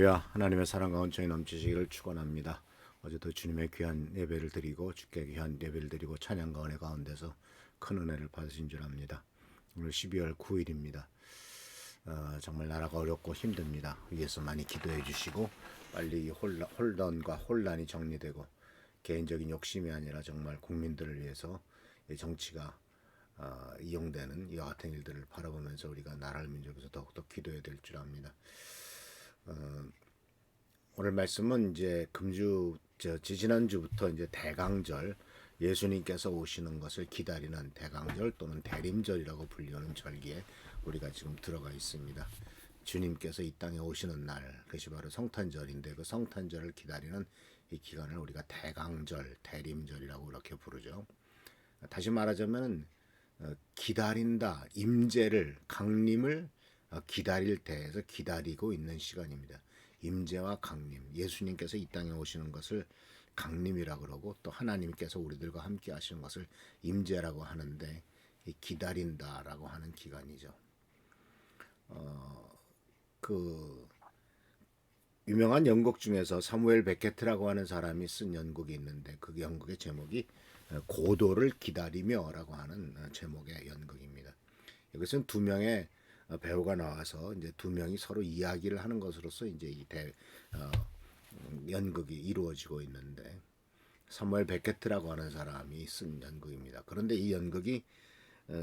할렐루야. 하나님의 사랑과 은총이 넘치시기를 축원합니다. 어제도 주님의 귀한 예배를 드리고 주께 귀한 예배를 드리고 찬양과 은혜 가운데서 큰 은혜를 받으신 줄 압니다. 오늘 12월 9일입니다. 정말 나라가 어렵고 힘듭니다. 위에서 많이 기도해 주시고 빨리 이 혼란과 혼란이 정리되고 개인적인 욕심이 아니라 정말 국민들을 위해서 이 정치가 이용되는 이와 같은 일들을 바라보면서 우리가 나라를 민족에서 더욱더 기도해야 될 줄 압니다. 오늘 말씀은 이제 지지난주부터 이제 대강절, 예수님께서 오시는 것을 기다리는 대강절 또는 대림절이라고 불리는 절기에 우리가 지금 들어가 있습니다. 주님께서 이 땅에 오시는 날, 그것이 바로 성탄절인데 그 성탄절을 기다리는 이 기간을 우리가 대강절, 대림절이라고 이렇게 부르죠. 다시 말하자면 기다린다, 임재를, 강림을 기다릴 때에서 기다리고 있는 시간입니다. 임재와 강림, 예수님께서 이 땅에 오시는 것을 강림이라고 그러고 또 하나님께서 우리들과 함께 하시는 것을 임재라고 하는데 이 기다린다라고 하는 기간이죠. 그 유명한 연극 중에서 사무엘 베케트라고 하는 사람이 쓴 연극이 있는데 그 연극의 제목이 고도를 기다리며라고 하는 제목의 연극입니다. 이것은 두 명의 배우가 나와서 이제 두 명이 서로 이야기를 하는 것으로서 이제 연극이 이루어지고 있는데 사무엘 베케트라고 하는 사람이 쓴 연극입니다. 그런데 이 연극이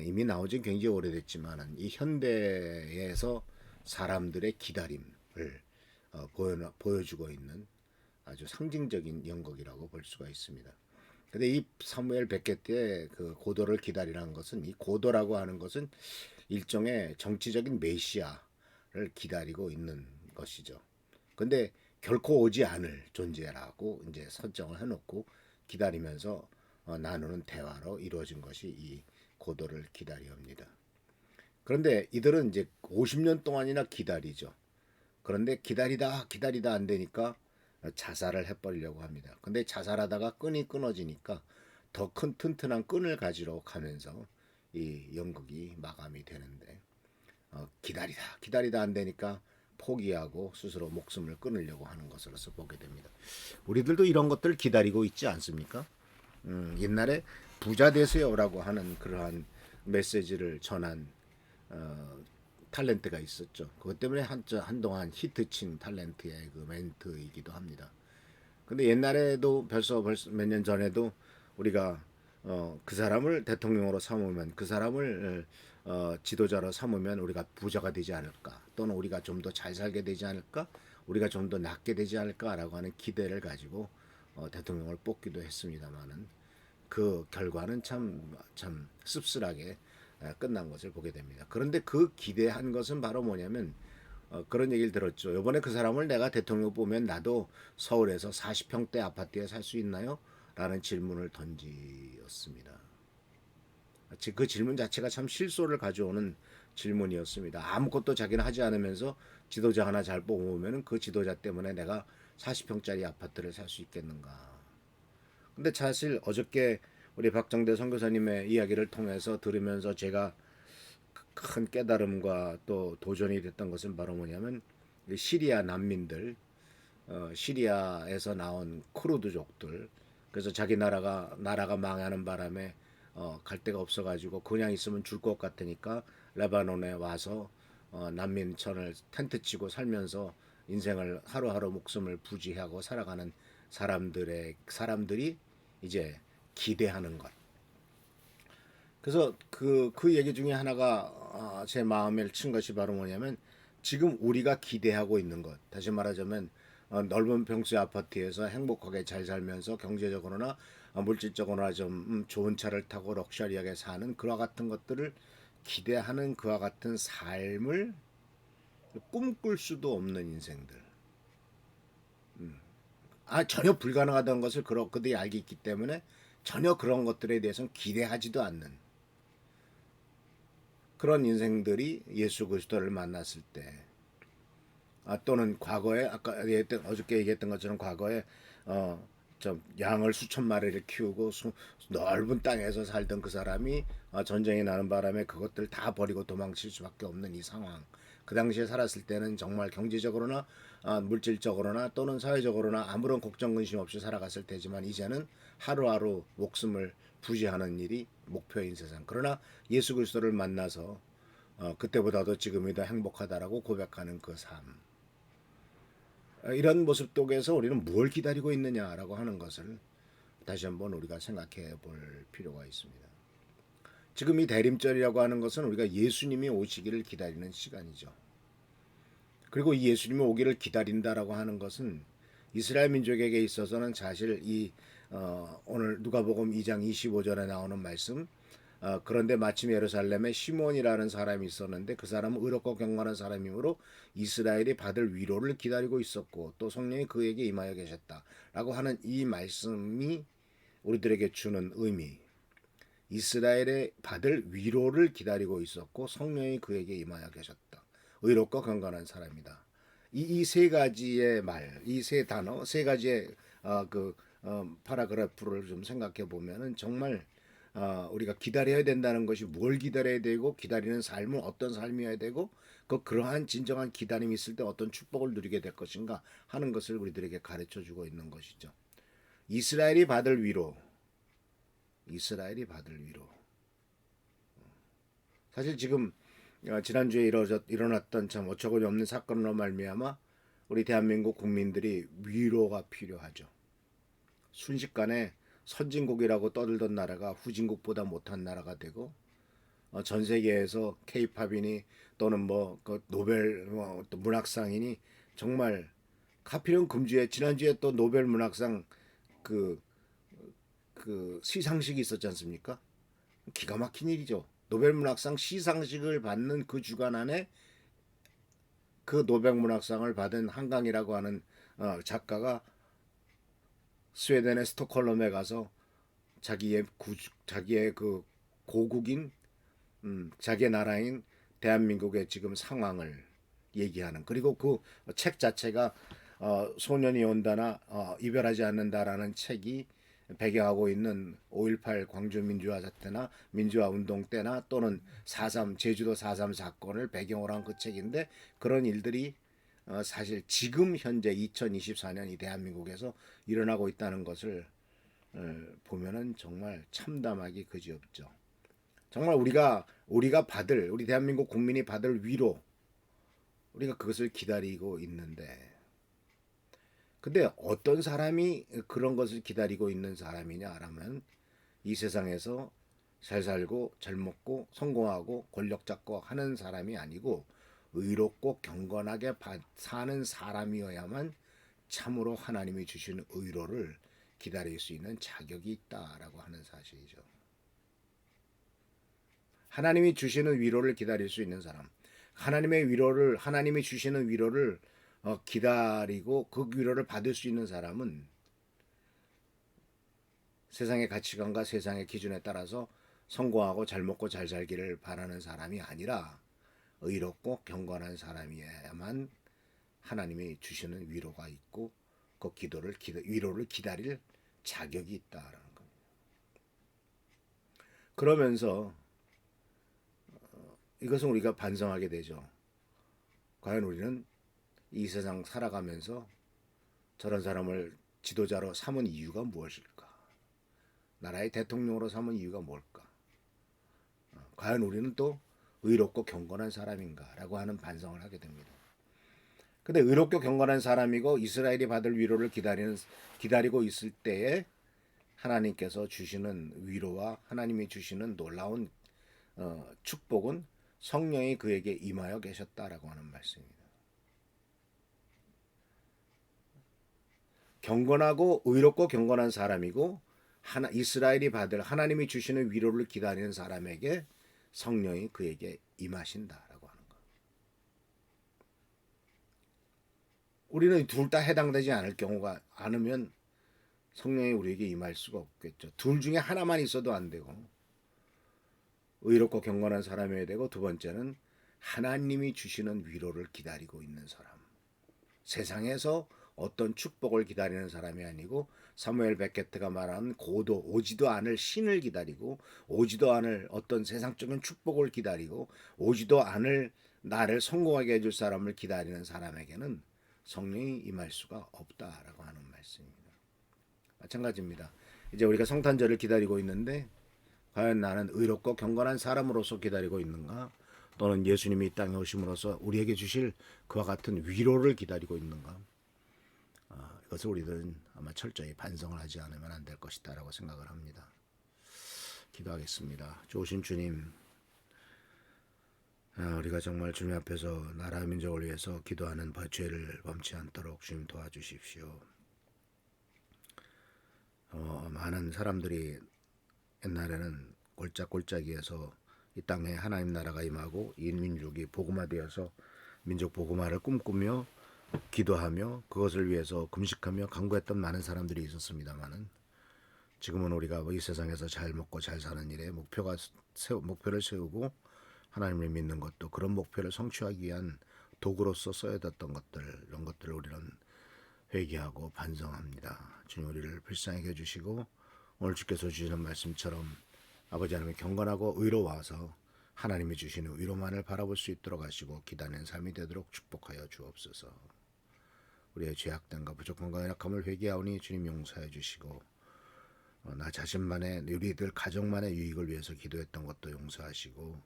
이미 나온 지 굉장히 오래됐지만 이 현대에서 사람들의 기다림을 보여주고 있는 아주 상징적인 연극이라고 볼 수가 있습니다. 근데 이 사무엘 베케트의 그 고도를 기다리라는 것은 이 고도라고 하는 것은 일종의 정치적인 메시아를 기다리고 있는 것이죠. 근데 결코 오지 않을 존재라고 이제 설정을 해놓고 기다리면서 나누는 대화로 이루어진 것이 이 고도를 기다리옵니다. 그런데 이들은 이제 50년 동안이나 기다리죠. 그런데 기다리다 안 되니까 자살을 해버리려고 합니다. 근데 자살하다가 끈이 끊어지니까 더 큰 튼튼한 끈을 가지러 가면서 이 연극이 마감이 되는데 기다리다 안 되니까 포기하고 스스로 목숨을 끊으려고 하는 것으로서 보게 됩니다. 우리들도 이런 것들 기다리고 있지 않습니까? 옛날에 부자 되세요라고 하는 그러한 메시지를 전한 탤런트가 있었죠. 그것 때문에 한동안 히트친 탤런트의 그 멘트이기도 합니다. 근데 옛날에도 벌써 몇 년 전에도 우리가 그 사람을 대통령으로 삼으면 그 사람을 지도자로 삼으면 우리가 부자가 되지 않을까 또는 우리가 좀 더 잘 살게 되지 않을까 우리가 좀 더 낫게 되지 않을까라고 하는 기대를 가지고 대통령을 뽑기도 했습니다만은 그 결과는 참 씁쓸하게 끝난 것을 보게 됩니다. 그런데 그 기대한 것은 바로 뭐냐면 그런 얘기를 들었죠. 이번에 그 사람을 내가 대통령 보면 나도 서울에서 40평대 아파트에 살 수 있나요? 라는 질문을 던지었습니다. 그 질문 자체가 참 실소를 가져오는 질문이었습니다. 아무것도 자기는 하지 않으면서 지도자 하나 잘 뽑으면 그 지도자 때문에 내가 40평짜리 아파트를 살 수 있겠는가. 근데 사실 어저께 우리 박정대 선교사님의 이야기를 통해서 들으면서 제가 큰 깨달음과 또 도전이 됐던 것은 바로 뭐냐면 시리아 난민들, 시리아에서 나온 쿠르드족들, 그래서 자기 나라가 망하는 바람에 갈 데가 없어가지고 그냥 있으면 줄 것 같으니까 레바논에 와서 난민촌을 텐트 치고 살면서 인생을 하루하루 목숨을 부지하고 살아가는 사람들이 이제 기대하는 것. 그래서 그 얘기 중에 하나가 제 마음에 친 것이 바로 뭐냐면 지금 우리가 기대하고 있는 것. 다시 말하자면 넓은 평수의 아파트에서 행복하게 잘 살면서 경제적으로나 물질적으로나 좀 좋은 차를 타고 럭셔리하게 사는 그와 같은 것들을 기대하는 그와 같은 삶을 꿈꿀 수도 없는 인생들. 전혀 불가능하다는 것을 그들이 알고 있기 때문에 전혀 그런 것들에 대해서는 기대하지도 않는 그런 인생들이 예수 그리스도를 만났을 때 또는 과거에 어저께 얘기했던 것처럼 과거에 좀 양을 수천 마리를 키우고 넓은 땅에서 살던 그 사람이 전쟁이 나는 바람에 그것들 다 버리고 도망칠 수밖에 없는 이 상황. 그 당시에 살았을 때는 정말 경제적으로나 물질적으로나 또는 사회적으로나 아무런 걱정 근심 없이 살아갔을 테지만 이제는 하루하루 목숨을 부지하는 일이 목표인 세상. 그러나 예수 그리스도를 만나서 그때보다도 지금이 더 행복하다라고 고백하는 그 삶. 이런 모습 속에서 우리는 뭘 기다리고 있느냐라고 하는 것을 다시 한번 우리가 생각해 볼 필요가 있습니다. 지금 이 대림절이라고 하는 것은 우리가 예수님이 오시기를 기다리는 시간이죠. 그리고 이 예수님이 오기를 기다린다라고 하는 것은 이스라엘 민족에게 있어서는 사실 오늘 누가복음 2장 25절에 나오는 말씀, 그런데 마침 예루살렘에 시몬이라는 사람이 있었는데 그 사람은 의롭고 경건한 사람이므로 이스라엘이 받을 위로를 기다리고 있었고 또 성령이 그에게 임하여 계셨다라고 하는 이 말씀이 우리들에게 주는 의미, 이스라엘의 받을 위로를 기다리고 있었고 성령이 그에게 임하여 계셨다. 의롭고 경건한 사람이다. 이 세 가지의 말, 이 세 단어, 세 가지의 파라그래프를 좀 생각해 보면은 정말 우리가 기다려야 된다는 것이 뭘 기다려야 되고 기다리는 삶은 어떤 삶이어야 되고 그러한 진정한 기다림이 있을 때 어떤 축복을 누리게 될 것인가 하는 것을 우리들에게 가르쳐 주고 있는 것이죠. 이스라엘이 받을 위로, 이스라엘이 받을 위로. 사실 지금 지난주에 일어났던 참 어처구니 없는 사건으로 말미암아 우리 대한민국 국민들이 위로가 필요하죠. 순식간에 선진국이라고 떠들던 나라가 후진국보다 못한 나라가 되고 전 세계에서 케이팝이니 또는 그 노벨 또 문학상이니 정말 하필은 금주에 지난주에 또 노벨 문학상 그 시상식이 있었지 않습니까? 기가 막힌 일이죠. 노벨 문학상 시상식을 받는 그 주간 안에 그 노벨 문학상을 받은 한강이라고 하는 작가가 스웨덴의 스톡홀름에 가서 자기의 그 고국인 자기의 나라인 대한민국의 지금 상황을 얘기하는, 그리고 그 책 자체가 소년이 온다나 이별하지 않는다라는 책이 배경하고 있는 5.18 광주 민주화 사태나 민주화 운동 때나 또는 4.3 제주도 4.3 사건을 배경으로 한 그 책인데, 그런 일들이 사실 지금 현재 2024년 이 대한민국에서 일어나고 있다는 것을 보면은 정말 참담하기 그지없죠. 정말 우리가 받을, 우리 대한민국 국민이 받을 위로, 우리가 그것을 기다리고 있는데, 근데 어떤 사람이 그런 것을 기다리고 있는 사람이냐라면 이 세상에서 잘 살고 잘 먹고 성공하고 권력 잡고 하는 사람이 아니고 의롭고 경건하게 사는 사람이어야만 참으로 하나님이 주시는 의로를 기다릴 수 있는 자격이 있다라고 하는 사실이죠. 하나님이 주시는 위로를 기다릴 수 있는 사람, 하나님이 주시는 위로를 기다리고 그 위로를 받을 수 있는 사람은 세상의 가치관과 세상의 기준에 따라서 성공하고 잘 먹고 잘 살기를 바라는 사람이 아니라 의롭고 경건한 사람이야만 하나님이 주시는 위로가 있고 그 위로를 기다릴 자격이 있다라는 겁니다. 그러면서 이것은 우리가 반성하게 되죠. 과연 우리는 이 세상 살아가면서 저런 사람을 지도자로 삼은 이유가 무엇일까? 나라의 대통령으로 삼은 이유가 뭘까? 과연 우리는 또 의롭고 경건한 사람인가라고 하는 반성을 하게 됩니다. 근데 의롭고 경건한 사람이고 이스라엘이 받을 위로를 기다리고 있을 때에 하나님께서 주시는 위로와 하나님이 주시는 놀라운 축복은 성령이 그에게 임하여 계셨다라고 하는 말씀입니다. 경건하고 의롭고 경건한 사람이고 이스라엘이 받을 하나님이 주시는 위로를 기다리는 사람에게 성령이 그에게 임하신다라고 하는 것. 우리는 둘 다 해당되지 않을 경우가 않으면 성령이 우리에게 임할 수가 없겠죠. 둘 중에 하나만 있어도 안 되고 의롭고 경건한 사람이어야 되고, 두 번째는 하나님이 주시는 위로를 기다리고 있는 사람. 세상에서 어떤 축복을 기다리는 사람이 아니고 사무엘 베케트가 말한 오지도 않을 신을 기다리고 오지도 않을 어떤 세상적인 축복을 기다리고 오지도 않을 나를 성공하게 해줄 사람을 기다리는 사람에게는 성령이 임할 수가 없다라고 하는 말씀입니다. 마찬가지입니다. 이제 우리가 성탄절을 기다리고 있는데 과연 나는 의롭고 경건한 사람으로서 기다리고 있는가? 또는 예수님이 이 땅에 오심으로써 우리에게 주실 그와 같은 위로를 기다리고 있는가? 이것을 우리들은 아마 철저히 반성을 하지 않으면 안 될 것이다라고 생각을 합니다. 기도하겠습니다. 좋으신 주님, 우리가 정말 주님 앞에서 나라 민족을 위해서 기도하는 죄를 범치 않도록 주님 도와주십시오. 많은 사람들이 옛날에는 골짜기에서 이 땅에 하나님 나라가 임하고 이 민족이 복음화되어서 민족 복음화를 꿈꾸며 기도하며 그것을 위해서 금식하며 간구했던 많은 사람들이 있었습니다만은 지금은 우리가 이 세상에서 잘 먹고 잘 사는 일에 목표를 세우고 하나님을 믿는 것도 그런 목표를 성취하기 위한 도구로서 써야 됐던 것들, 이런 것들을 우리는 회개하고 반성합니다. 주님 우리를 불쌍히 해주시고 오늘 주께서 주시는 말씀처럼 아버지 하나님의 경건하고 의로워서 하나님이 주시는 위로만을 바라볼 수 있도록 하시고 기다리는 삶이 되도록 축복하여 주옵소서. 우리의 죄악됨과 부족함과 연약함을 회개하오니 주님 용서해 주시고 나 자신만의 우리들 가정만의 유익을 위해서 기도했던 것도 용서하시고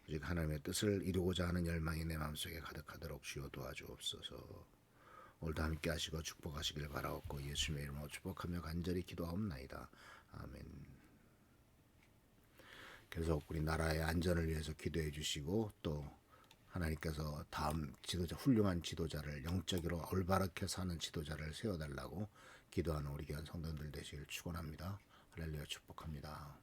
오직 하나님의 뜻을 이루고자 하는 열망이 내 마음속에 가득하도록 주여 도와주옵소서. 오늘도 함께 하시고 축복하시길 바라옵고 예수님의 이름으로 축복하며 간절히 기도하옵나이다. 아멘. 계속 우리 나라의 안전을 위해서 기도해 주시고 또 하나님께서 다음 지도자, 훌륭한 지도자를 영적으로 올바르게 사는 지도자를 세워달라고 기도하는 우리 교회 성도들 되시길 축원합니다. 할렐루야 축복합니다.